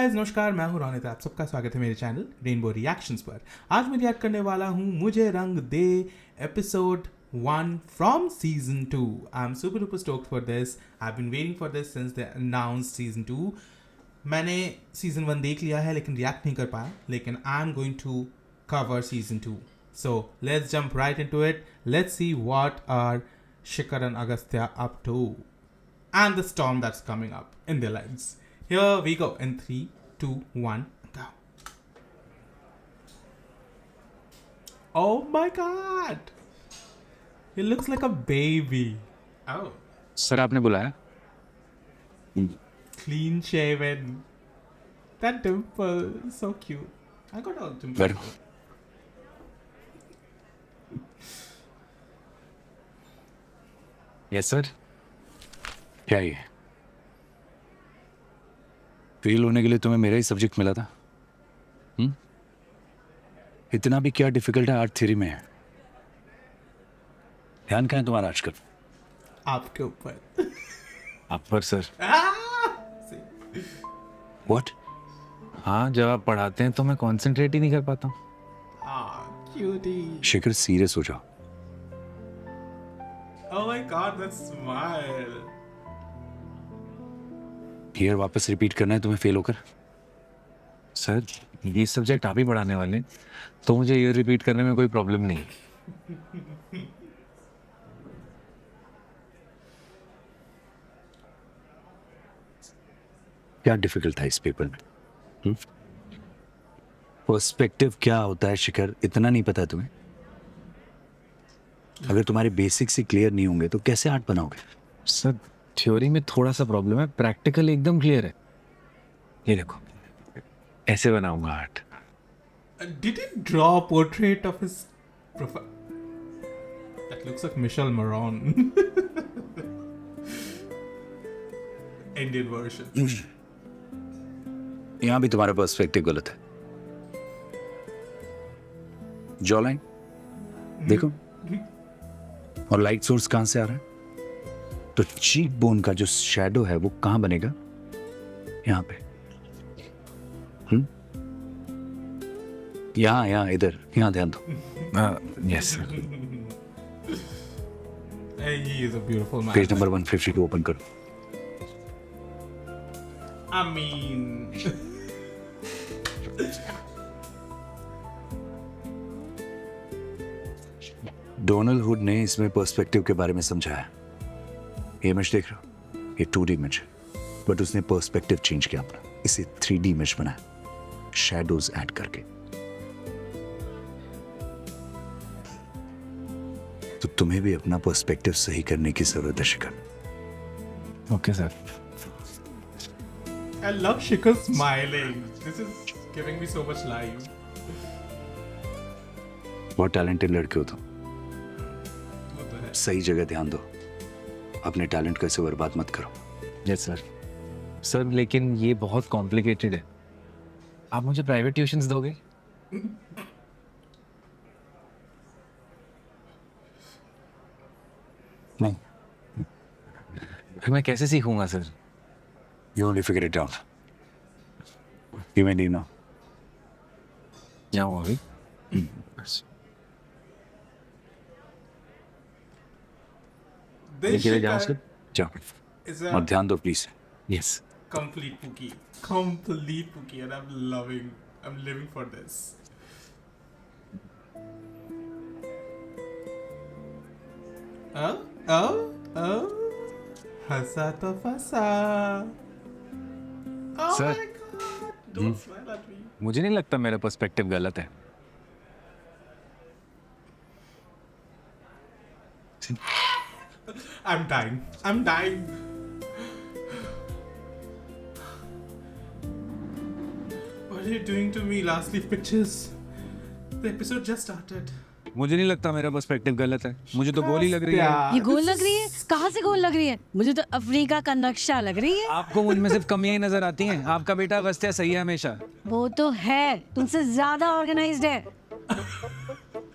Guys, नमस्कार। मैं हूं रोनित, आप सबका स्वागत है मेरे चैनल रेनबो रिएक्शंस पर। आज मैं रिएक्ट करने वाला हूं मुझे Rang De episode 1 from season 2। I am super duper stoked for this. I have been waiting for this since they announced season 2। मैंने सीजन 1 देख लिया है लेकिन रिएक्ट नहीं कर पाया, लेकिन I am going to cover season 2. So let's jump right into it. Let's see what are Shikhar and Agastya up to and the storm that's coming up in their lives. Here we go in 3, 2, 1, go. Oh my god! He looks like a baby. Oh. Sir आपने बुलाया? Clean shaven. That dimple, so cute. I got all dimples. बैठो। Yes sir. क्या ये fail होने के लिए तुम्हें मेरा ही सब्जेक्ट मिला था? इतना भी क्या डिफिकल्ट है आर्ट थ्योरी में? ध्यान कहाँ है तुम्हारा आजकल? आपके ऊपर। आप पर सर। See? व्हाट? हाँ, जब आप पढ़ाते हैं तो मैं कंसंट्रेट ही नहीं कर पाता हूँ। Cutie. शिखर सीरियस हो जाओ। Oh my god, that smile. Year वापस रिपीट करना है तुम्हें फेल होकर? सर, ये सब्जेक्ट आप ही पढ़ाने वाले हैं, तो मुझे ये रिपीट करने में कोई प्रॉब्लम नहीं है। क्या डिफिकल्ट था इस पेपर में? पर्सपेक्टिव क्या होता है शिखर, इतना नहीं पता तुम्हें? अगर तुम्हारे बेसिक्स ही क्लियर नहीं होंगे तो कैसे आर्ट बनाओगे? सर, थ्योरी में थोड़ा सा प्रॉब्लम है, प्रैक्टिकल एकदम क्लियर है। ये देखो, ऐसे बनाऊंगा art. Did he draw a portrait of his profile? That looks like Michelle Maron. Indian version. यहां भी तुम्हारा पर्सपेक्टिव गलत है। जॉ लाइन देखो, और लाइट सोर्स कहां से आ रहा है? तो चीक बोन का जो शैडो है वो कहां बनेगा? यहां पे। यहां इधर, यहां ध्यान दो। Yes sir. He is a beautiful man. Page number 152 open करो। I mean, डोनाल्ड हुड ने इसमें पर्सपेक्टिव के बारे में समझाया। ये इमेज देख रहे हो, ये 2D इमेज है, बट उसने पर्सपेक्टिव चेंज किया अपना, इसे 3D इमेज बनाया, शैडोज ऐड करके। तो तुम्हें भी अपना पर्सपेक्टिव सही करने की जरूरत है Shikhar. Okay sir. I love Shikhar smiling. This is giving me so much life. बहुत टैलेंटेड लड़के हो तुम। वो तो है। सही जगह ध्यान दो, अपने टैलेंट को ऐसे बर्बाद मत करो। Yes sir. सर, लेकिन ये बहुत कॉम्प्लिकेटेड है। आप मुझे प्राइवेट ट्यूशंस दोगे? नहीं, फिर मैं कैसे सीखूंगा sir? you only figure it out. You may need now. क्या हुआ अभी? This ये जाओ Shikhar सर। जाओ is और a ध्यान दो please. Yes. complete Pookie. Complete Pookie, and I'm living for this. Oh, हंसा तो फंसा। Oh Sir. my god, don't smile at me. मुझे नहीं लगता मेरा पर्सपेक्टिव गलत है। I'm dying. What are you doing to me, last leaf pictures? The episode just started. मुझे नहीं लगता मेरा पर्सपेक्टिव गलत है, मुझे तो गोली लग रही है। ये गोल लग रही है? कहाँ से गोल लग रही है? मुझे तो अफ्रीका का नक्शा लग रही है। आपको मुझ में सिर्फ कमियां ही नजर आती हैं। आपका बेटा अगस्त्या सही है हमेशा। वो तो है, तुमसे ज्यादा ऑर्गेनाइज्ड है।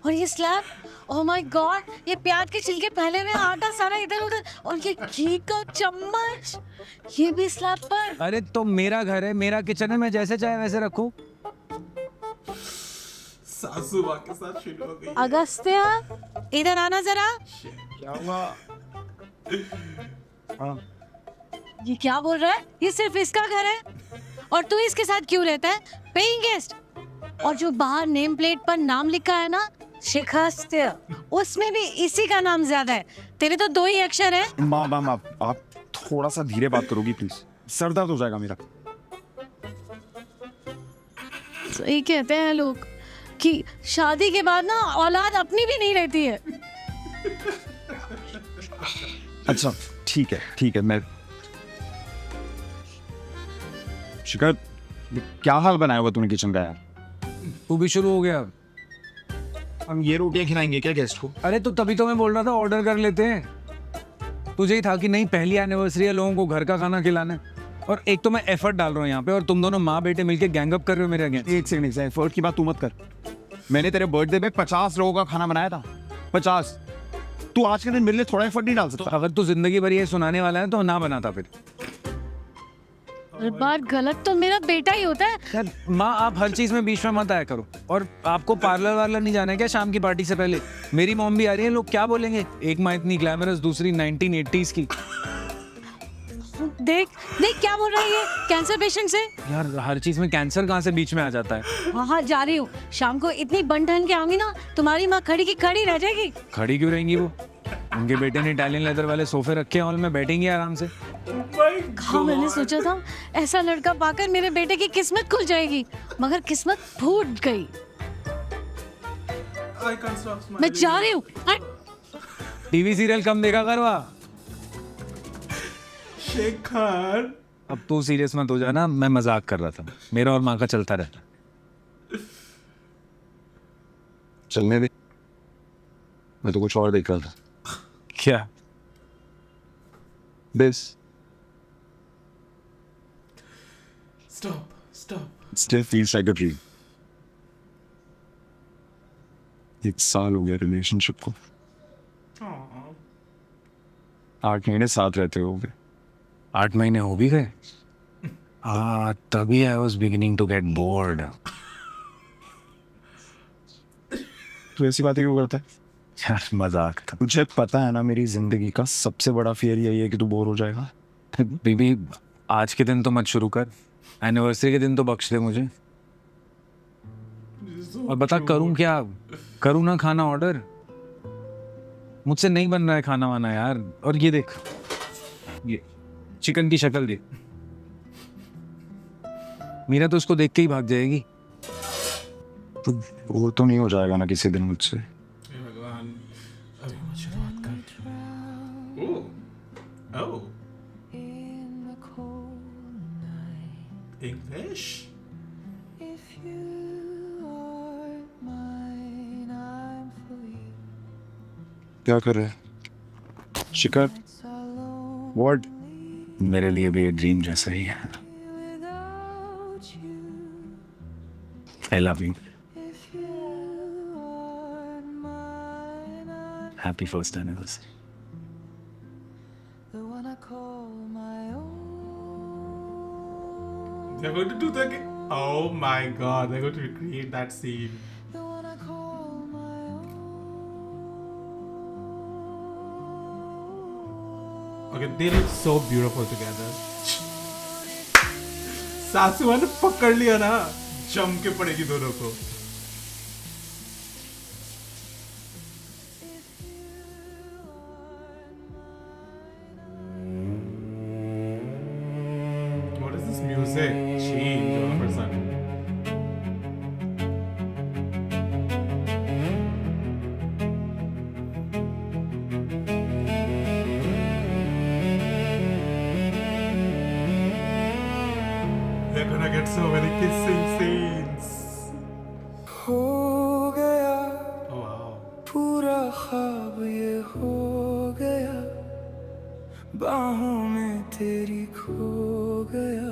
और ये स्लैब, ओह माय गॉड, ये प्याज के छिलके पहले में, आटा सारा इधर उधर, और ये घी का चम्मच। ये भी स्लैब पर? अरे तो मेरा घर है, मेरा किचन है, मैं जैसे चाहे वैसे रखूं। सासू माँ के साथ शुरू हो गई। अगस्त्य, इधर आना जरा। क्या हुआ? हाँ। ये क्या बोल रहा है? ये सिर्फ इसका घर है और तू इसके साथ क्यों रहता है? Paying guest. और जो बाहर नेम प्लेट पर नाम लिखा है ना, शिखास्त्य, उसमें भी इसी का नाम ज्यादा है। तेरे तो 2 ही अक्षर है। माँ आप थोड़ा सा धीरे बात करोगी प्लीज, सर दर्द हो जाएगा मेरा। सही कहते हैं लोग कि शादी के बाद ना औलाद अपनी भी नहीं रहती है। अच्छा ठीक है, मैं शिखर, क्या हाल बनाया हुआ तूने किचन का यार? तू भी शुरू हो गया। हम ये रोटियां खिलाएंगे क्या गेस्ट को? अरे तो तभी तो मैं बोल रहा था ऑर्डर कर लेते हैं। तुझे ही था कि नहीं, पहली एनिवर्सरी है, लोगों को घर का खाना खिलाना है। और एक तो मैं एफर्ट डाल रहा हूँ यहाँ पे, और तुम दोनों माँ बेटे मिलके गैंग अप कर रहे हो मेरे अगेंस्ट। एक सेकंड, एफर्ट की बात तू मत कर। मैंने तेरे बर्थडे पे 50 लोगों का खाना बनाया था, 50। तू आज के दिन मेरे लिए थोड़ा एफर्ट नहीं डाल सकता? अगर तू जिंदगी भर ये सुनाने वाला है तो ना बनाता फिर। हर बार गलत तो मेरा बेटा ही होता है। यार माँ, आप हर चीज में बीच में मत आया करो। और आपको पार्लर वार्लर नहीं जाना है क्या शाम की पार्टी से पहले? मेरी मॉम भी आ रही है, लोग क्या बोलेंगे? एक माँ इतनी ग्लैमरस, दूसरी 1980s की। देख क्या बोल रहा है ये, कैंसर पेशेंट से। यार हर चीज में कैंसर कहाँ से बीच में आ जाता है? हाँ जा रही हूँ, शाम को इतनी बन ठन के आऊंगी ना, तुम्हारी माँ खड़ी की खड़ी रह जाएगी। खड़ी क्यों रहेंगी वो? उनके बेटे ने इटालियन लेदर वाले सोफे रखे हैं, हॉल में बैठेंगी आराम से। हाँ, मैंने सोचा था ऐसा लड़का पाकर मेरे बेटे की किस्मत खुल जाएगी, मगर किस्मत फूट गई। मैं जा रही हूँ। टीवी सीरियल कम देखा करवा। शेखर, अब तू सीरियस मत हो जाना, मैं मजाक कर रहा था। मेरा और माँ का चलता रहता। चलने दे, मैं तो कुछ और देख रहा था। क्या? This stop. Still feels like a dream. 1 साल हो गया रिलेशनशिप को, 8 महीने साथ रहते हो गए। 8 महीने हो भी गए। तभी I was beginning to get bored. तू ऐसी बातें क्यों करता है? यार मजाक था। तुझे पता है ना, मेरी जिंदगी का सबसे बड़ा फियर यही है कि तू बोर हो जाएगा। बीबी, आज के दिन तो मत शुरू कर, एनिवर्सरी के दिन तो बख्श दे मुझे। और बता करूं क्या? करूं ना खाना ऑर्डर? मुझसे नहीं बन रहा है खाना वाना यार। और ये देख, ये चिकन की शक्ल देख। मीरा तो उसको देख के ही भाग जाएगी। तो वो तो नहीं हो जाएगा ना किसी दिन मुझसे। भगवान, अभी मुझे बात कर। ओह, इंग्लिश। क्या कर रहे हैं शिखर? व्हाट? मेरे लिए भी ये ड्रीम जैसा ही है। I love you. Happy first anniversary. They're going to do the. Oh my god, they're going to recreate that scene. Okay, they look so beautiful together. सासू ने पकड़ लिया ना, जम के पड़ेगी दोनों को। What is this music? Change all of a sudden. They're gonna get so many kissing scenes. हो गया Oh wow. पूरा ख्वाब ये हो गया, बाहों में तेरी खो गया,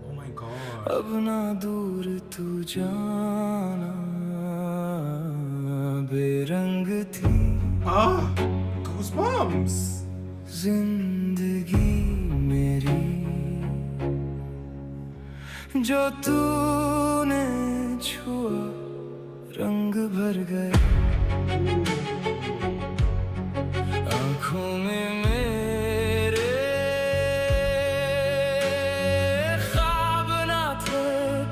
Oh my god. अब ना दूर तू जाना, बेरंग थी Ah, goosebumps. जिंदगी मेरी। जो तूने छुआ रंग भर गया आँखों में मेरे ख्वाब ना थे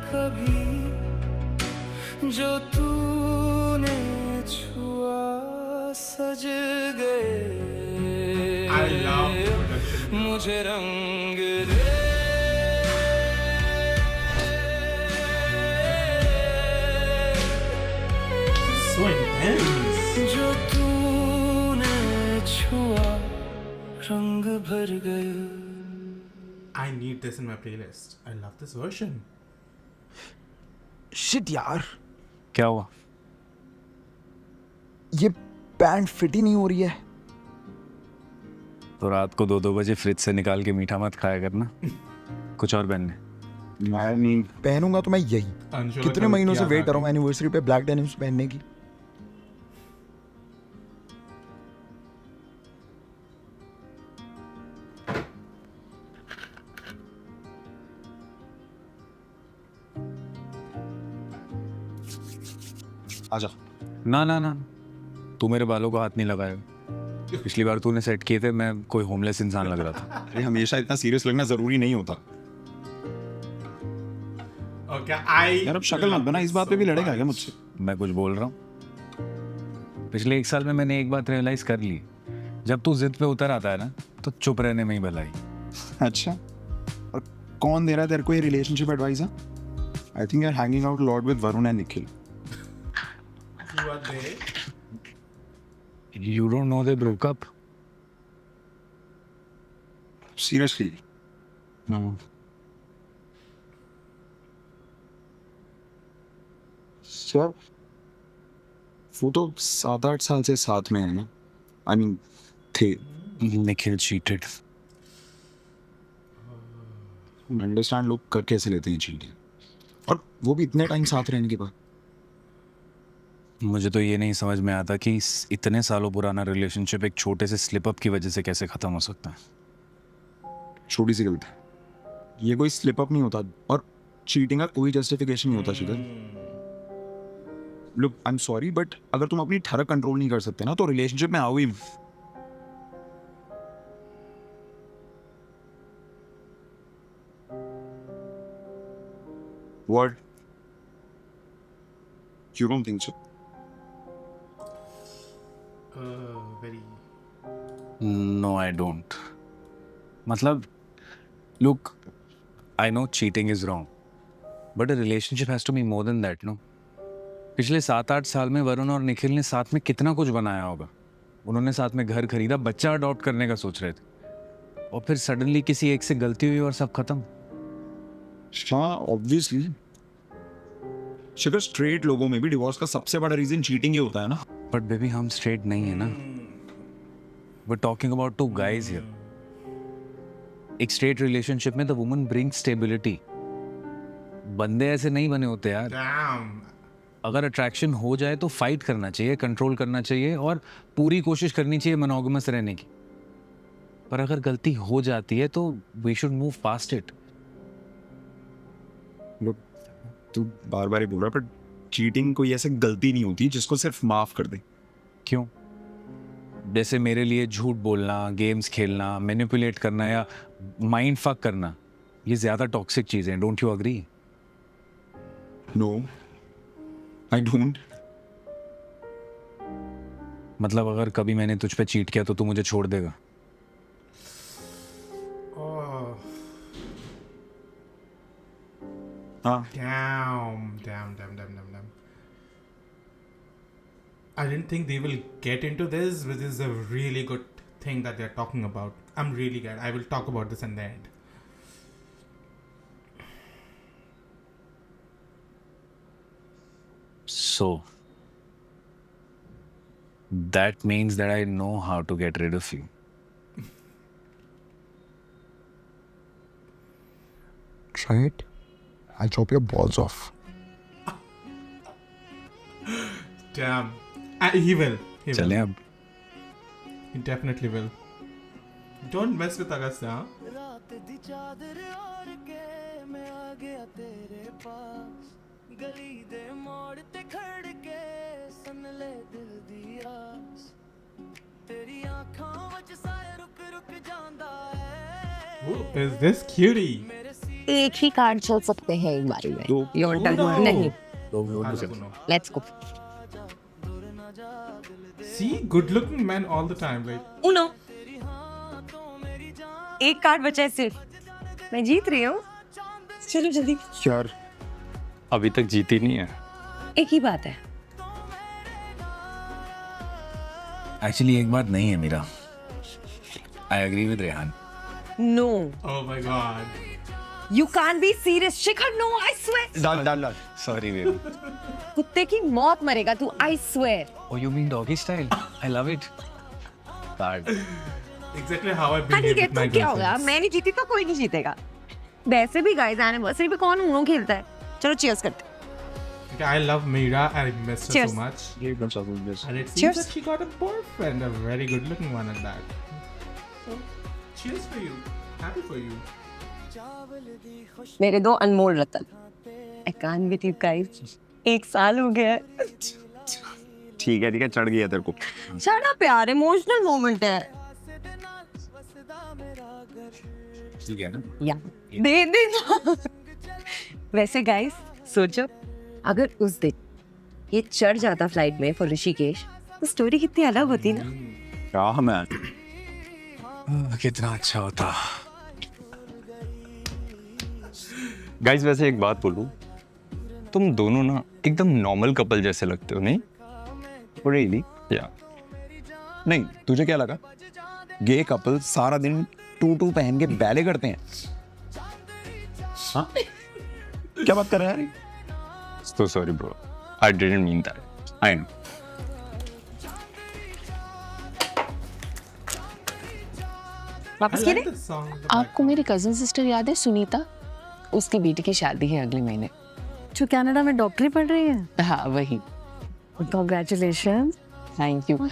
कभी जो तूने छुआ सज गए I love the production. मुझे रंग दे So intense. जो तूने छुआ रंग भर गया I need this in my playlist. I love this version. Shit यार, क्या हुआ? ये पैंट फिट ही नहीं हो रही है। तो रात को 2-2 बजे फ्रिज से निकाल के मीठा मत खाया करना। कुछ और पहनने। मैं नहीं पहनूंगा तो मैं यही अंशुल कितने का महीनों से क्या वेट कर था? रहा हूँ एनिवर्सरी पे ब्लैक डेनिम्स पहनने की। आजा। ना ना ना, तू मेरे बालों को हाथ नहीं लगाएगा। पिछली बार तूने सेट किए थे, मैं कोई होमलेस इंसान लग रहा था। अरे हमेशा इतना सीरियस लगना जरूरी नहीं होता Okay, I यार। अब शक्ल मत बना, इस बात पे भी लड़ेगा क्या मुझसे? मैं कुछ बोल रहा हूँ। पिछले 1 साल में मैंने एक बात रियलाइज कर ली, जब तू जिद पे उतर आता है ना, तो चुप रहने में ही भलाई। अच्छा, और कौन दे रहा है तेरे को ये relationship advice? I think you are hanging out lot with Varun and Nikhil. Who are they? You don't know they broke up? Seriously? No. Sir वो तो 7-8 साल से साथ में है ना। आई मीन थे। निखिल cheated. अंडरस्टैंड लोग कर कैसे लेते हैं चीटिंग, और वो भी इतने टाइम साथ रहने के बाद। मुझे तो ये नहीं समझ में आता कि इतने सालों पुराना रिलेशनशिप एक छोटे से स्लिप अप की वजह से कैसे खत्म हो सकता है। छोटी सी गलती, ये कोई स्लिप अप नहीं होता, और चीटिंग का कोई जस्टिफिकेशन नहीं होता Shikhar. Look, I am sorry, but अगर तुम अपनी ठरक कंट्रोल नहीं कर सकते ना, तो रिलेशनशिप में आओ ही मत। What? You don't think so? Very. No, I don't. मतलब, look, I know cheating is wrong, but a relationship has to be more than that, no? पिछले 7-8 साल में वरुण और निखिल ने साथ में कितना कुछ बनाया होगा। उन्होंने साथ में घर खरीदा, बच्चा अडॉप्ट करने का सोच रहे थे, और फिर सडनली किसी एक से गलती हुई और सब खत्म। हाँ, ऑब्वियसली। शिखर, स्ट्रेट लोगों में भी डिवोर्स का सबसे बड़ा रीजन चीटिंग ही होता है ना। बट बेबी, हम स्ट्रेट नहीं है ना। We're talking about 2 guys here. एक स्ट्रेट रिलेशनशिप में द वुमन ब्रिंग स्टेबिलिटी। बंदे ऐसे नहीं बने होते यार। Damn. अगर अट्रैक्शन हो जाए तो फाइट करना चाहिए, कंट्रोल करना चाहिए, और पूरी कोशिश करनी चाहिए मोनोगमस रहने की। पर अगर गलती हो जाती है तो we should move past it. लोग, तू बार बार ही बोल रहा है, पर चीटिंग कोई ऐसे गलती नहीं होती जिसको सिर्फ माफ कर दे। क्यों? जैसे मेरे लिए झूठ बोलना, गेम्स खेलना, मैनिपुलेट करना या माइंड फक करना, ये ज्यादा टॉक्सिक चीजें। Don't you agree? No, I don't. मतलब अगर कभी मैंने तुझ पे चीट किया तो तू मुझे छोड़ देगा? Oh. हाँ, Damn. I didn't think they will get into this, which is a really good thing that they're talking about. I'm really glad. I will talk about this in the end. So that means that I know how to get rid of you. try it. I'll chop your balls off. Damn. He will. He will. चलें अब? He definitely will. Don't mess with Agastya. रात दी चादर ओढ़ के मैं आ गया तेरे पास गली दे मोड़ ते खड़ के सुन ले दिल दी आस तेरी आँखों विच साए रुक रुक जांदा है Who is this cutie? एक ही कार्ड चल सकते हैं एक बारी में योर टर्न Uno. नहीं Hello, Uno. Let's go See, good-looking men all the time. Like, उनो एक कार्ड बचा है सिर्फ मैं जीत रही हूँ चलो जल्दी यार अभी तक जीती नहीं है एक ही बात है एक्चुअली एक बात नहीं है मेरा I agree with Rehan no oh my God. You can't be serious Shikhar no I swear डाल डाल डाल सॉरी बेबी कुत्ते की मौत मरेगा तू I swear Oh, you mean doggy style? I love it. Bad. Exactly how I ठीक behave है with my तो क्या होगा girlfriends. मैं नहीं जीती तो कोई नहीं जीतेगा वैसे भी गाइस एनिवर्सरी पे कौन उनो खेलता है चलो चीयर्स करते हैं Okay, I love Mira. I miss her Cheers. so much. And it seems Cheers. that she got a boyfriend, a very good-looking one at that. So, cheers for you. Happy for you. मेरे दो अनमोल रतन I can't believe guys एक साल हो गया है ठीक है चढ़ गया तेरे को सारा प्यार इमोशनल मोमेंट है ठीक है ना या दे दे ना। वैसे गाइस सोचो अगर उस दिन ये चढ़ जाता फ्लाइट में फॉर ऋषिकेश तो स्टोरी कितनी अलग होती ना क्या मैं कितना अच्छा होता गाइस वैसे एक बात बोलूं तुम दोनों ना एकदम नॉर्मल कपल जैसे लगते हो नहीं रियली या नहीं तुझे क्या लगा गे कपल सारा दिन टू पहन के बैले करते हैं हाँ क्या बात कर रहा है यार so sorry bro I didn't mean that I know I वापस like खेले the song. in the आपको background. मेरी कजन सिस्टर याद है सुनीता उसकी बेटी की शादी है अगले महीने जो कनाडा में डॉक्टरी पढ़ रही है हाँ वही कॉन्ग्रेचुलेशन थैंक यू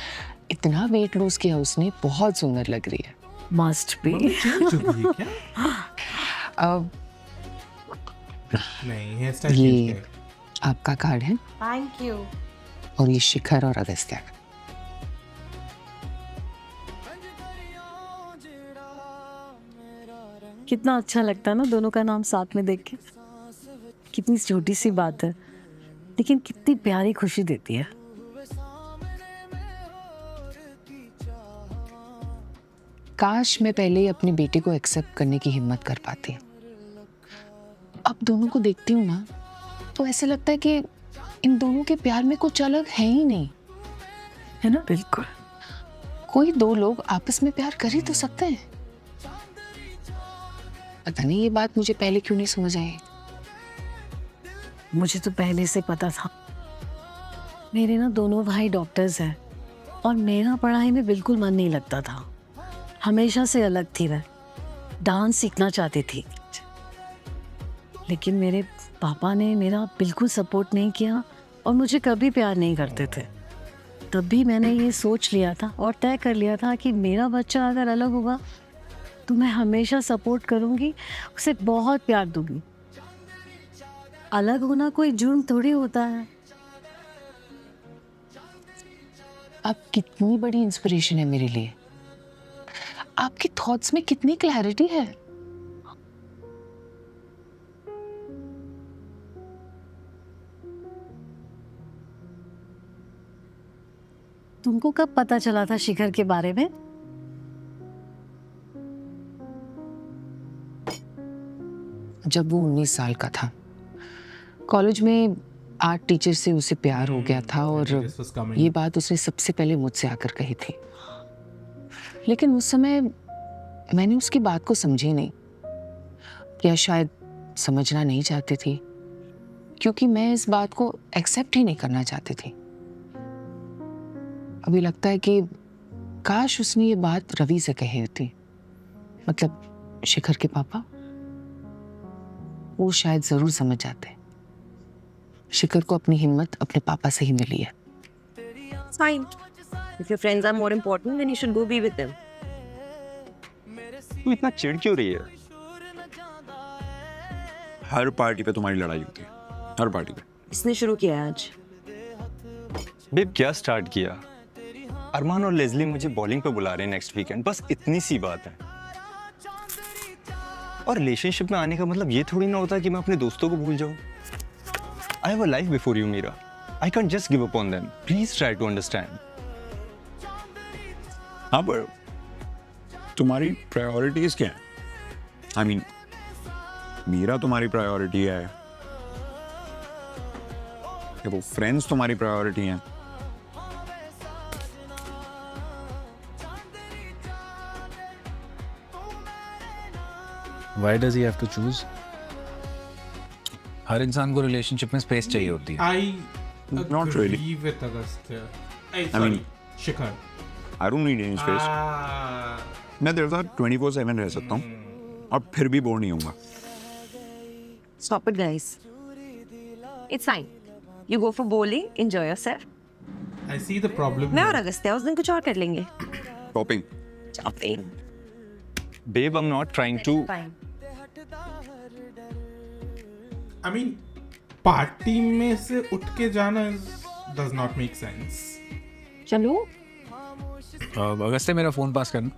इतना वेट लूज किया उसने बहुत सुंदर लग रही है मस्ट बी Change हो गई है क्या? अब नहीं, hair style ये change है. आपका कार्ड है थैंक यू और ये शिखर और अगस्त्या का कितना अच्छा लगता है ना दोनों का नाम साथ में देख के कितनी छोटी सी बात है लेकिन कितनी प्यारी खुशी देती है काश मैं पहले ही अपनी बेटी को एक्सेप्ट करने की हिम्मत कर पाती अब दोनों को देखती हूँ ना तो ऐसे लगता है कि इन दोनों के प्यार में कुछ अलग है ही नहीं है ना बिल्कुल कोई दो लोग आपस में प्यार कर ही तो सकते हैं पता नहीं ये बात मुझे पहले क्यों नहीं समझ आई मुझे तो पहले से पता था मेरे ना दोनों भाई डॉक्टर्स हैं और मेरा पढ़ाई में बिल्कुल मन नहीं लगता था हमेशा से अलग थी मैं डांस सीखना चाहती थी लेकिन मेरे पापा ने मेरा बिल्कुल सपोर्ट नहीं किया और मुझे कभी प्यार नहीं करते थे तब भी मैंने ये सोच लिया था और तय कर लिया था कि मेरा बच्चा अगर अलग होगा तो मैं हमेशा सपोर्ट करूँगी उसे बहुत प्यार दूंगी अलग होना कोई जुर्म थोड़ी होता है आप कितनी बड़ी इंस्पिरेशन है मेरे लिए आपके थॉट्स में कितनी क्लैरिटी है तुमको कब पता चला था शिखर के बारे में जब वो 19 साल का था कॉलेज में आर्ट टीचर से उसे प्यार हो गया था और This was coming. ये बात उसने सबसे पहले मुझसे आकर कही थी लेकिन उस समय मैंने उसकी बात को समझी नहीं या शायद समझना नहीं चाहती थी क्योंकि मैं इस बात को एक्सेप्ट ही नहीं करना चाहती थी अभी लगता है कि काश उसने ये बात रवि से कही होती मतलब शिखर के पापा वो शायद जरूर समझ जाते शिखर को अपनी हिम्मत अपने पापा से ही मिली है fine if your friends are more important then you should go be with them तू इतना चिढ़ क्यों रही है हर पार्टी पे तुम्हारी लड़ाई होती है, हर पार्टी पे। इसने शुरू किया है आज। बेब क्या स्टार्ट किया? अरमान और लेज़ली मुझे बॉलिंग पे बुला रहे हैं नेक्स्ट वीकेंड, बस इतनी सी बात है। और रिलेशनशिप में आने का मतलब ये थोड़ी ना होता कि मैं अपने दोस्तों को भूल जाऊं। I have a life before you Meera, I can't just give up on them, please try to understand. हाँ पर तुम्हारी प्रायोरिटीज क्या है? आई मीन मीरा तुम्हारी प्रायोरिटी है या वो फ्रेंड्स तुम्हारी प्रायोरिटी हैं? Why does he have to choose? हर इंसान को रिलेशनशिप में स्पेस चाहिए होती है। I Not really. agree with Agastya. Hey, I sorry, mean- Shikhar. I don't need any space. मैं तेरे साथ 24/7 रह सकता हूँ और फिर भी बोर नहीं होऊंगा। Stop it, guys. It's fine. You go for bowling, enjoy yourself. I see the problem. मैं here. और अगस्त्या उस दिन कुछ और कर लेंगे। Shopping. Shopping. Babe I am not trying to. Fine. I mean, party में से उठ के जाना does not make sense. चलो। अगस्त्य मेरा फोन पास करना।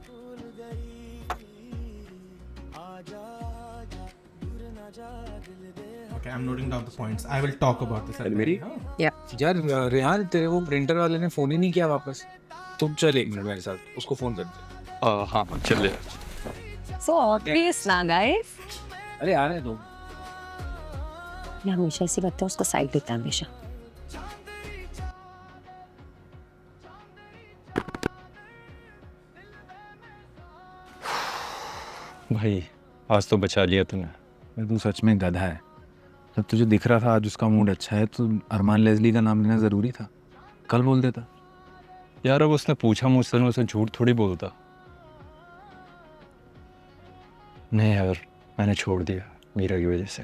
Okay, I'm noting down the points. I will talk about this. at the मेरी? end, huh? Yeah. यार रेहान तेरे वो प्रिंटर वाले ने फोन ही नहीं किया वापस। तुम चल एक मिनट मेरे साथ, उसको फोन कर दे। हाँ चल। So obvious ना, guys. अरे आ रहे तुम। ये हमेशा ऐसी करता है, उसको साइड देता है हमेशा। भाई आज तो बचा लिया तूने। तू सच में गधा है। जब तुझे दिख रहा था आज उसका मूड अच्छा है तो अरमान लेज़ली का नाम लेना जरूरी था। कल बोल देता। यार अब उसने पूछा मुझसे, मैं उसे झूठ थोड़ी बोलता। नहीं यार मैंने छोड़ दिया मीरा की वजह से।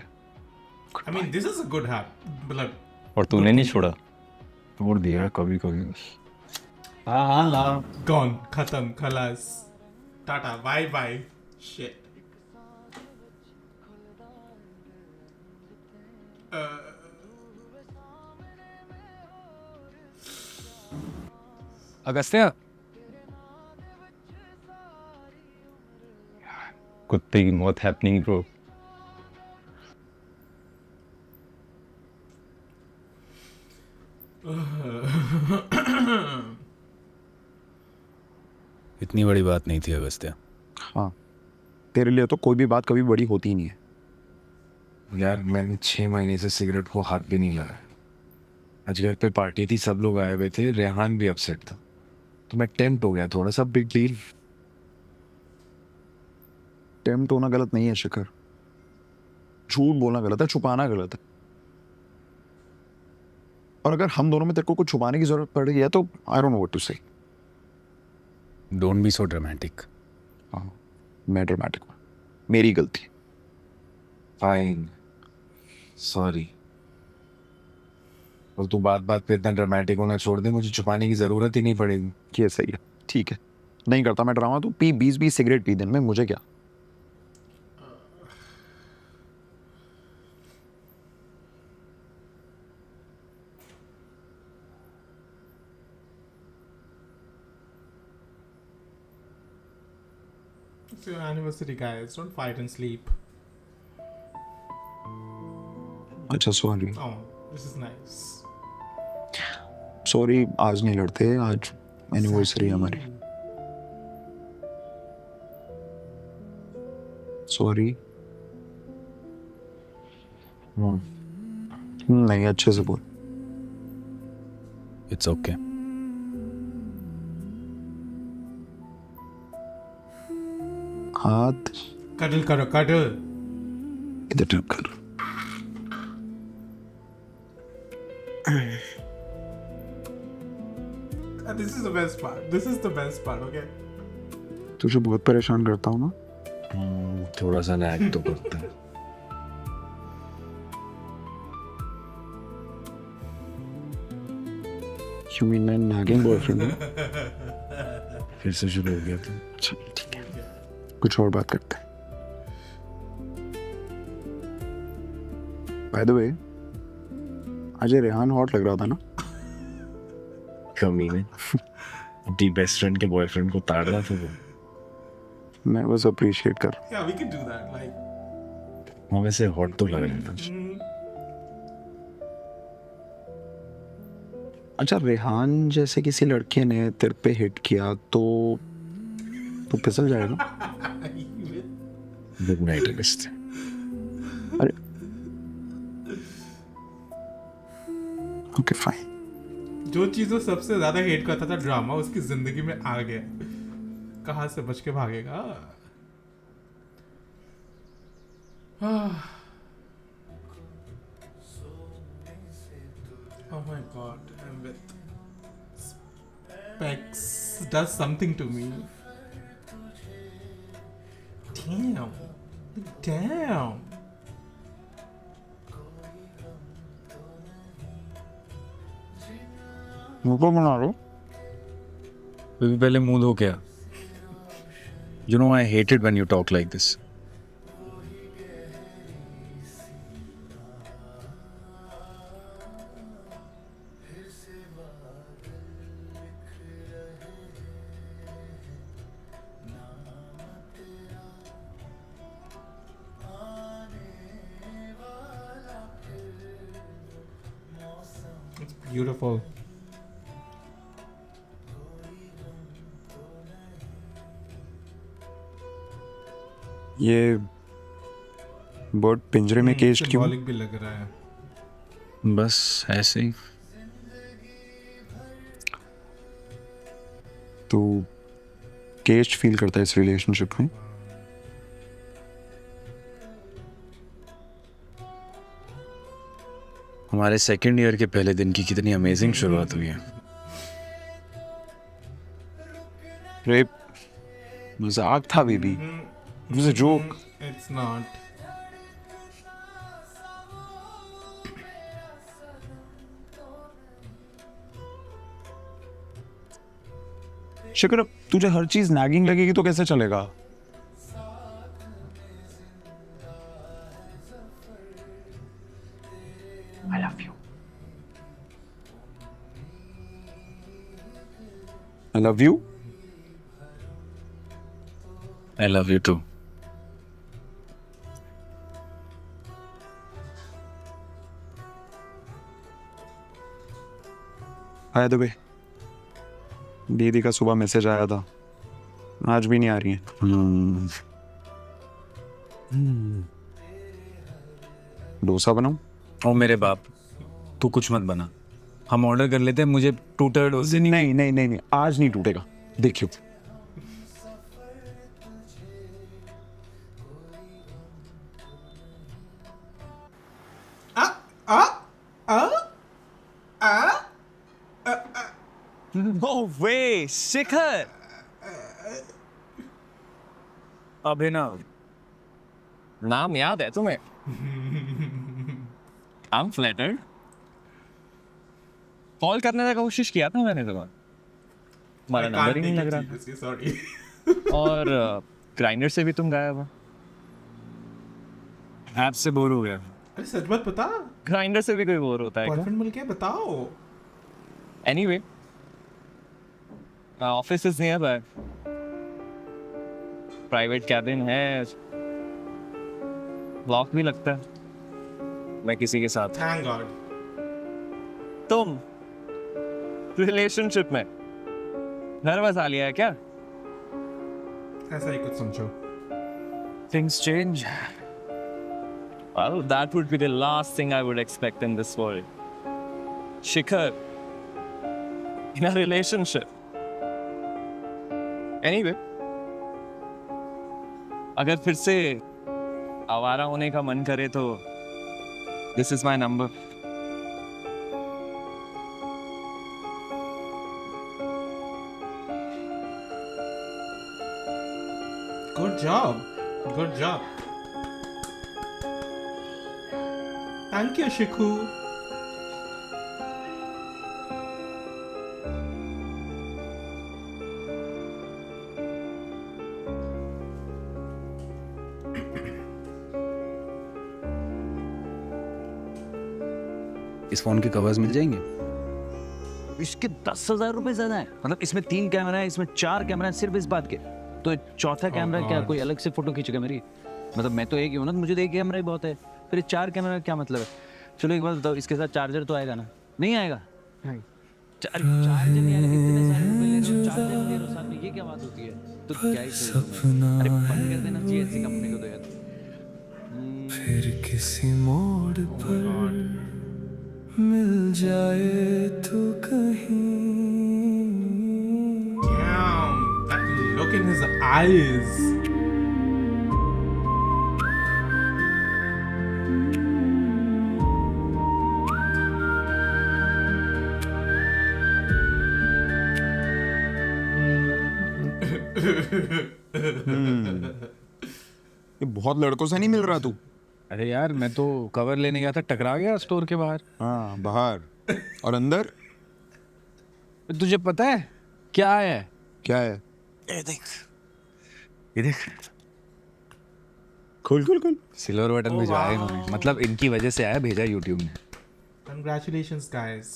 I mean, this is a good habit. मतलब और तूने नहीं छोड़ा? छोड़ दिया कभी कभी बस। हाँ gone, खत्म, खलास, Tata, bye bye, shit. Agastya कुत्ते की मौत हैपनिंग ब्रो। इतनी बड़ी बात नहीं थी अगस्त्य। हाँ तेरे लिए तो कोई भी बात कभी बड़ी होती ही नहीं है। यार मैंने 6 महीने से सिगरेट को हाथ भी नहीं लगाया। आज घर पे पार्टी थी, सब लोग आए हुए थे, रेहान भी अपसेट था तो मैं टेम्प्ट हो गया थोड़ा सा। Big deal. टेम्प्ट होना गलत नहीं है शिखर, झूठ बोलना गलत है, छुपाना गलत है। और अगर हम दोनों में तेरे को कुछ छुपाने की जरूरत पड़ रही है तो I don't know what to say. Don't be so dramatic. हाँ मैं ड्रामेटिक हूँ, मेरी गलती। Fine sorry. और तू बात बात पे इतना ड्रामेटिक होना छोड़ दे, मुझे छुपाने की जरूरत ही नहीं पड़ेगी। ये सही है, ठीक है, नहीं करता मैं ड्रामा। तू पी 20 सिगरेट पी दिन में, मुझे क्या। It's your anniversary, guys. Don't fight and sleep. अच्छा sorry. Oh, this is nice. Sorry, आज नहीं लड़ते, आज एनिवर्सरी हमारी। सॉरी। नहीं, अच्छे से बोल। It's okay. हाथ Cuddle करो, cuddle. इधर टर्न कर। This is the best part. This is the best part, okay? तुझे बहुत परेशान करता हूँ ना। थोड़ा सा लैग तो करता है। You mean मैं नागिन बॉयफ्रेंड हूँ? फिर से शुरू हो गया था। चल ठीक है, कुछ और बात करते हैं। बाय द वे, आज ये रेहान हॉट लग रहा था ना? कमी में अपनी बेस्ट फ्रेंड के बॉयफ्रेंड को ताड़ रहा था वो। मैं बस अप्रिशिएट कर। Yeah, we can do that. Like, वो वैसे हॉट तो लग रहा था। अच्छा, रेहान जैसे किसी लड़के ने तेरे पे हिट किया तो तू फिसल जाएगा? गुड नाइट अगस्त। अरे ओके फाइन। जो चीज़ों सबसे ज्यादा हेट करता था ड्रामा, उसकी जिंदगी में आ गया, कहाँ से बच के भागेगा? Oh my god, I'm with Specs does something to me. Damn. Damn. मुझको बना लो। अभी पहले मुंह धो क्या? You know I hate it when you talk like this. It's beautiful. ये बर्ड पिंजरे में केज क्यों? Symbolic भी लग रहा है। बस ऐसे ही। तू केज फील करता है इस रिलेशनशिप में? हमारे सेकंड ईयर के पहले दिन की कितनी अमेजिंग शुरुआत हुई है। रेप मजाक था baby, it was a joke. It's not. शिखर, अब तुझे हर चीज नैगिंग लगेगी तो कैसे चलेगा? I love you. I love you. I love you too. By the way, दीदी का सुबह मैसेज आया था, आज भी नहीं आ रही है। डोसा बनाऊं? ओ मेरे बाप, तू कुछ मत बना, हम ऑर्डर कर लेते हैं। मुझे टूटा डोसे नहीं। नहीं नहीं नहीं नहीं, आज नहीं टूटेगा, देखियो। No way, शिखर। अभिनव, नाम याद है तुम्हें? I'm flattered. कॉल करने का कोशिश किया था मैंने तुम्हें, तुम्हारा नंबर ही नहीं लग रहा था। Sorry. और ग्राइंडर से भी तुम गायब हो। ऐप से बोर हो गया। अरे सच बात बता, ग्राइंडर से भी कोई बोर होता है क्या? बॉयफ्रेंड मिल गया? बताओ। Anyway, my office is nearby. Private cabin है, लॉक भी लगता है। मैं किसी के साथ। Thank God. तुम रिलेशनशिप में घर बसा लिया है क्या? ऐसा ही कुछ समझो। Things change. Well, that would be the last thing I would expect in this world. Shikhar, in a relationship. Anyway, अगर फिर से आवारा होने का मन करे तो this is my number. Good job. Good job. Thank you, Shikhu. इस फोन के कवर्स मिल जाएंगे? इसके 10,000 रुपए ज्यादा है। मतलब इसमें 3 कैमरा है, इसमें 4 कैमरा है, सिर्फ इस बात के। तो चौथा कैमरा क्या God. कोई अलग से फोटो खींचेगा मेरी? मतलब मैं तो एक ही हूँ ना, तो मुझे तो एक कैमरा ही बहुत है। फिर 4 कैमरा का क्या मतलब है? चलो एक बात बताओ, इसके साथ चार्जर तो आएगा ना? नहीं आएगा? चार्जर नहीं आएगा, इतने सारे रुपए ले रहे हो, चार्जर ले रहे हो साथ में, ये क्या बात होती है? तो क्या ही सपना। अरे बंद कर देना चाहिए ऐसी कंपनी को तो यार। फिर किसी मोड़ पर मिल जाए तो कहीं। Damn, that look in his eyes. ये बहुत लड़कों से नहीं मिल रहा तू। अरे यार मैं तो कवर लेने गया था, टकरा गया स्टोर के बाहर। हाँ बाहर और अंदर तुझे पता है क्या है? क्या है? ये देख, ये देख, खोल खोल खोल। सिल्वर बटन भिजवाया इन्होंने। मतलब इनकी वजह से आया, भेजा यूट्यूब ने। Congratulations, guys.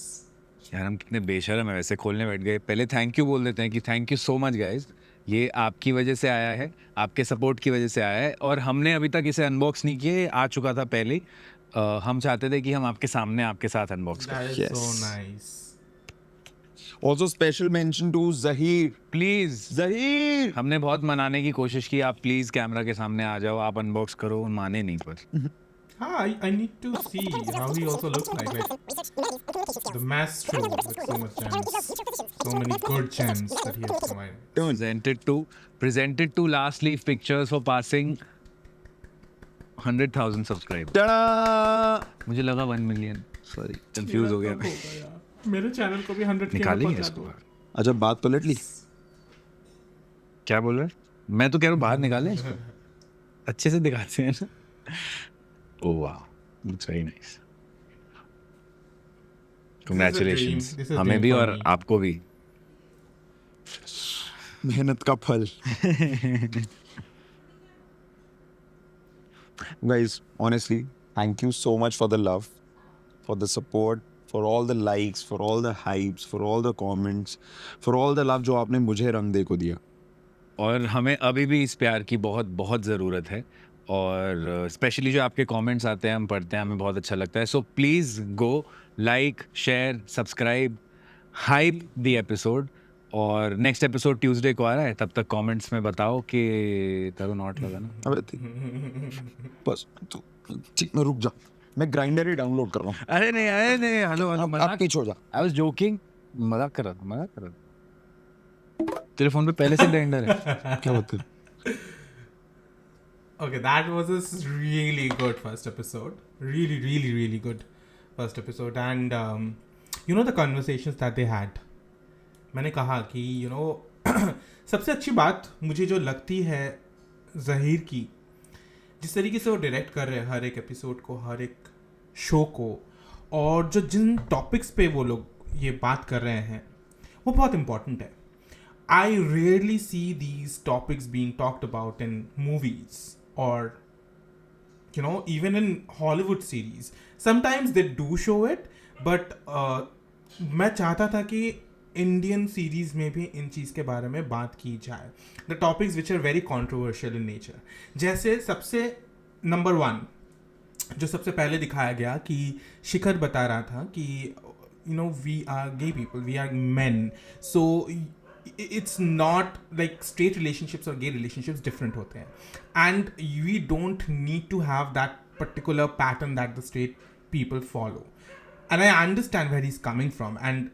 यार हम कितने बेशर्म है, वैसे खोलने बैठ गए। पहले थैंक यू बोल देते हैं कि thank you so much guys, ये आपकी वजह से आया है, आपके सपोर्ट की वजह से आया है। और हमने अभी तक इसे अनबॉक्स नहीं किए, आ चुका था पहले ही। हम चाहते थे कि हम आपके सामने आपके साथ अनबॉक्स करें। That is Yes. so nice. Also special mention to Zahir. Please, Zahir. हमने बहुत मनाने की कोशिश की, आप प्लीज कैमरा के सामने आ जाओ, आप अनबॉक्स करो, माने नहीं। पर I need to see how he also looks like the maestro with so much gems, so many good gems that he has provided. presented to last leaf pictures for passing 100,000 subscriber. Ta-da! मुझे लगा 1 million, sorry confuse हो गया मैं। मेरे channel को भी 100K निकालेंगे इसको बाहर। अच्छा बात पलट ली। क्या बोल रहे हैं? मैं तो कह रहा हूँ बाहर निकालें इसको, अच्छे से दिखाते हैं ना। ओह वाह, it's very nice. Congratulations, This is a हमें dream भी for और me. आपको भी। मेहनत का फल। Guys, honestly, thank you so much for the love, for the support, for all the likes, for all the hypes, for all the comments, for all the love जो आपने मुझे रंग दे को दिया। और हमें अभी भी इस प्यार की बहुत बहुत ज़रूरत है। और स्पेशली जो आपके कमेंट्स आते हैं, हम पढ़ते हैं, हमें बहुत अच्छा लगता है। So please go like, share, subscribe, hype the episode. और नेक्स्ट एपिसोड ट्यूसडे को आ रहा है, तब तक कमेंट्स में बताओ कि तेरे नॉट लगा ना। अबे बस तू ठीक में रुक जा, मैं ग्राइंडर ही डाउनलोड कर रहा हूँ। अरे नहीं, हेलो हेलो, अब पीछे हो जा। आई वाज जोकिंग, मजाक कर रहा था। तेरे फोन पे पहले से ग्राइंडर है? क्या बात कर? Okay, that was a really good first episode. Really good first episode. And you know the conversations that they had. मैंने कहा कि सबसे अच्छी बात मुझे जो लगती है ज़हीर की, जिस तरीके से वो डायरेक्ट कर रहे हैं हर एक एपिसोड को, हर एक शो को, और जो जिन टॉपिक्स पे वो लोग ये बात कर रहे हैं वो बहुत इम्पोर्टेंट है. I rarely see these topics being talked about in movies or even in Hollywood series. Sometimes they do show it, but मैं चाहता था कि इंडियन सीरीज में भी इन चीज़ के बारे में बात की जाए. The topics which are very controversial in nature. जैसे सबसे नंबर 1 जो सबसे पहले दिखाया गया कि शिखर बता रहा था कि we are gay people, we are men, so it's not like straight relationships or gay relationships different होते हैं, and we don't need to have that particular pattern that the straight people follow. And I understand where he's coming from, and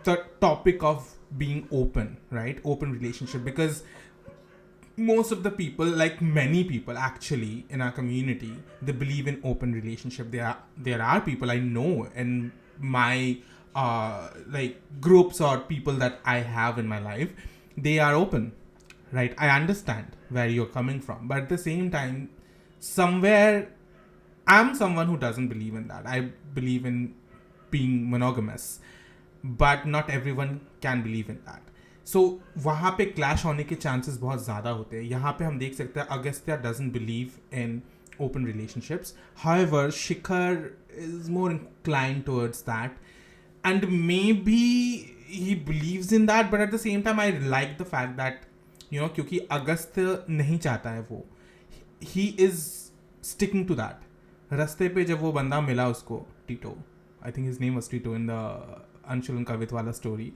the topic of being open, right? Open relationship, because most of the people, like many people actually in our community, they believe in open relationship. There are people I know in my like groups or people that I have in my life, they are open, right? I understand where you're coming from, but at the same time, somewhere I'm someone who doesn't believe in that. I believe in being monogamous, but not everyone can believe in that. So वहाँ पे clash होने के chances बहुत ज़्यादा होते हैं. यहाँ पे हम देख सकते हैं Agastya doesn't believe in open relationships. However, Shikhar is more inclined towards that, and maybe he believes in that, but at the same time I like the fact that, you know, क्योंकि अगस्त नहीं चाहता है वो, he is sticking to that. रास्ते पे जब वो बंदा मिला उसको, टीटो, I think his name was Tito in the Anshul and Kavit wala story.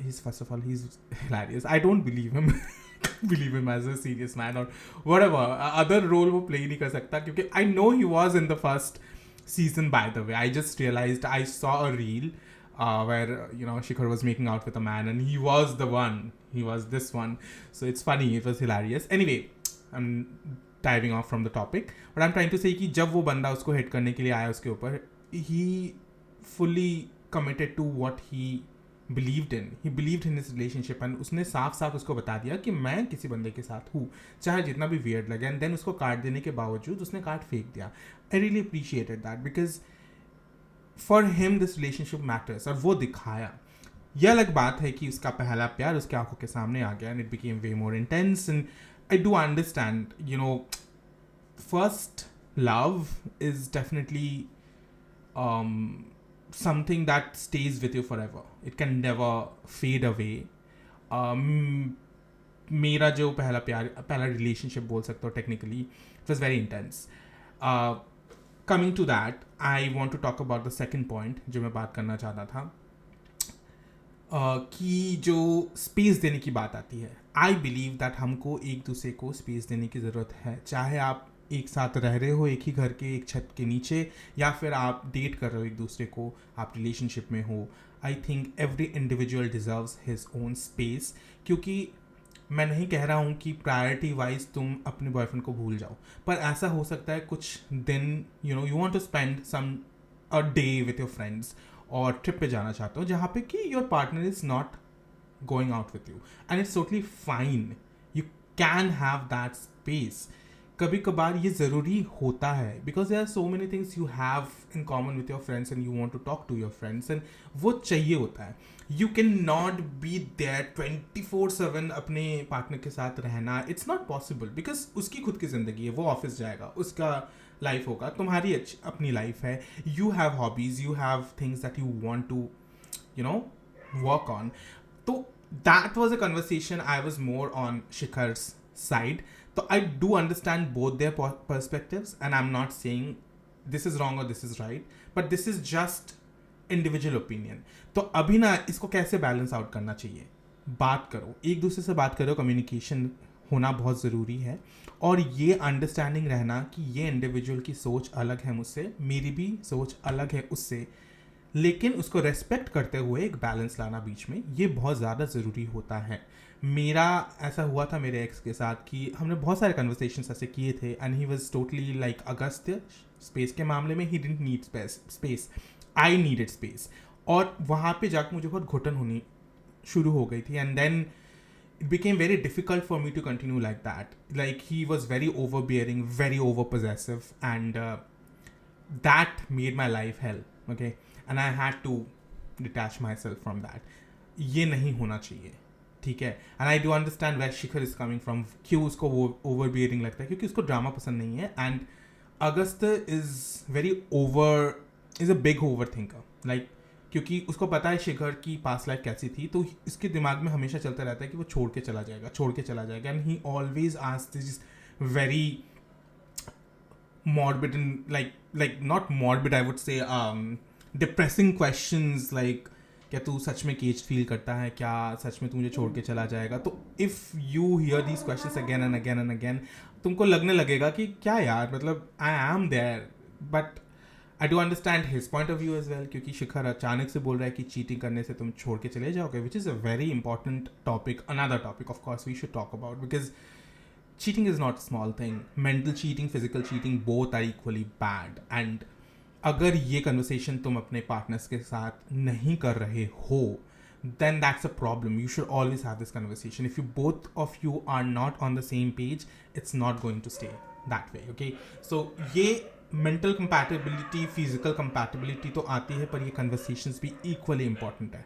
He's, first of all, he's hilarious. I don't believe him. believe him as a serious man or whatever. Other role वो play नहीं कर सकता, क्योंकि I know he was in the first season, by the way. I just realized, I saw a reel where, you know, Shikhar was making out with a man and he was the one. He was this one. So it's funny. It was hilarious. Anyway, I'm diving off from the topic. But I'm trying to say कि जब वो बंदा उसको hit करने के लिए आया उसके ऊपर, he fully committed to what he believed in. He believed in his relationship and उसने साफ साफ उसको बता दिया कि मैं किसी बंदे के साथ हूँ, चाहे जितना भी weird लगे. And then उसको कार्ड देने के बावजूद उसने कार्ड फेंक दिया. I really appreciated that because for him this relationship matters, और वो दिखाया. यह अलग बात है कि उसका पहला प्यार उसके आंखों के सामने आ गया and it became way more intense. And I do understand, you know, first love is definitely something that stays with you forever. It can never fade away. मेरा जो पहला relationship बोल सकते हो technically, it was very intense. Coming to that, I want to talk about the second point जो मैं बात करना चाहता था, कि जो space देने की बात आती है. I believe that हमको एक दूसरे को space देने की ज़रूरत है, चाहे आप एक साथ रह रहे हो एक ही घर के एक छत के नीचे, या फिर आप डेट कर रहे हो एक दूसरे को, आप रिलेशनशिप में हो. I think every individual deserves his own space. क्योंकि मैं नहीं कह रहा हूँ कि प्रायोरिटी वाइज तुम अपने बॉयफ्रेंड को भूल जाओ, पर ऐसा हो सकता है कुछ दिन, you know, you want to spend some a day with your friends, और ट्रिप पे जाना चाहते हो जहाँ पे कि your partner is not going out with you, and it's totally fine. You can have that space. कभी कभार ये ज़रूरी होता है, because there are so many things you have in common with your friends and you want to talk to your friends, and वो चाहिए होता है. You can not be there 24/7 अपने पार्टनर के साथ रहना. इट्स नॉट पॉसिबल, बिकॉज उसकी खुद की ज़िंदगी है, वो ऑफिस जाएगा, उसका लाइफ होगा, तुम्हारी अपनी लाइफ है. You have hobbies, you have things that you want to, you know, work on. तो that was a conversation. I was more on Shikhar's side. So I do understand both their perspectives, and I'm not saying this is wrong or this is right, but this is just individual opinion. तो अभी ना इसको कैसे balance out करना चाहिए, बात करो, एक दूसरे से बात करो, कम्युनिकेशन होना बहुत ज़रूरी है, और ये अंडरस्टैंडिंग रहना कि ये इंडिविजुअल की सोच अलग है मुझसे, मेरी भी सोच अलग है उससे, लेकिन उसको रेस्पेक्ट करते हुए एक बैलेंस लाना बीच में, ये बहुत ज़्यादा ज़रूरी होता है. मेरा ऐसा हुआ था मेरे एक्स के साथ कि हमने बहुत सारे कन्वर्सेशंस ऐसे किए थे, and he was totally like Agastya. Space के मामले में he didn't need space, I needed space, और वहाँ पे जाकर मुझे बहुत घुटन होनी शुरू हो गई थी. And then it became very difficult for me to continue like that. Like, he was very overbearing, very overpossessive, and that made my life hell. Okay, and I had to detach myself from that. ये नहीं होना चाहिए, ठीक है. And I do understand where Shikhar is coming from. क्यों उसको वो overbearing लगता है, क्योंकि उसको ड्रामा पसंद नहीं है. And Agastya is a big overthinker. Like, क्योंकि उसको पता है शिखर की पास्ट लाइफ कैसी थी, तो इसके दिमाग में हमेशा चलता रहता है कि वो छोड़ के चला जाएगा. And he always asks this very morbid and like not morbid, I would say depressing questions, like क्या तू सच में केज फील करता है, क्या सच में तू मुझे छोड़ के चला जाएगा. तो if you hear these questions again and again and again, तुमको लगने लगेगा कि क्या यार, मतलब I am there. But I do understand his point of view as well, क्योंकि शिखर अचानक से बोल रहा है कि चीटिंग करने से तुम छोड़ के चले जाओगे, which is a very important topic, another topic of course we should talk about, because cheating is not a small thing. Mental cheating, physical cheating, both are equally bad. And अगर ये conversation तुम अपने partners के साथ नहीं कर रहे हो, then that's a problem. You should always have this conversation. If you both of you are not on the same page, it's not going to stay that way. Okay? So ये mental compatibility, physical compatibility तो आती है, पर ये conversations भी equally important है.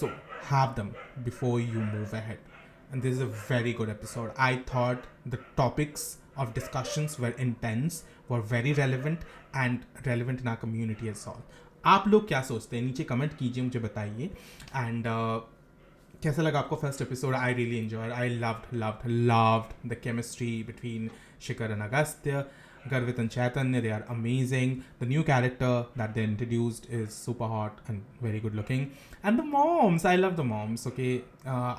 So have them before you move ahead. And this is a very good episode. I thought the topics of discussions were intense, were very relevant and relevant in our community as well. आप लोग क्या सोचते हैं नीचे comment कीजिए, मुझे बताइए. And कैसा लगा आपको first episode? I really enjoyed. I loved the chemistry between Shikhar and Agastya. Garvit and Chaitanya, they are amazing. The new character that they introduced is super hot and very good looking. And the moms, I love the moms, okay?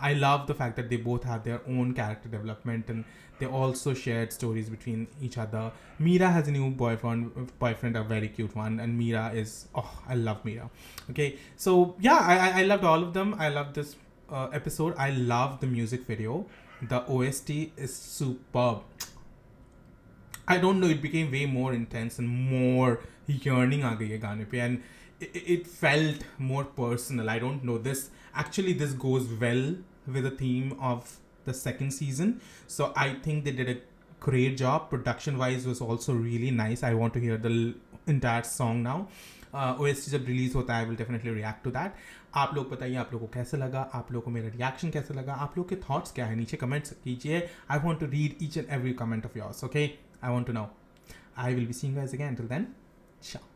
I love the fact that they both have their own character development and they also shared stories between each other. Meera has a new boyfriend, a very cute one. And Meera is, I love Meera. Okay, so yeah, I loved all of them. I love this episode. I love the music video. The OST is superb. I don't know, it became way more intense and more yearning aa gayi hai gaane pe, and it felt more personal. I don't know, this goes well with the theme of the second season, so I think they did a great job. Production wise was also really nice. I want to hear the entire song now. OST जब release होता है I will definitely react to that. आप लोग बताइए आप लोगों को कैसा लगा, आप लोगों को मेरा रिएक्शन कैसा लगा, आप लोग के थॉट्स क्या है, नीचे कमेंट्स कीजिए. I want to read each and every comment of yours, okay? I want to know. I will be seeing you guys again. Till then, ciao.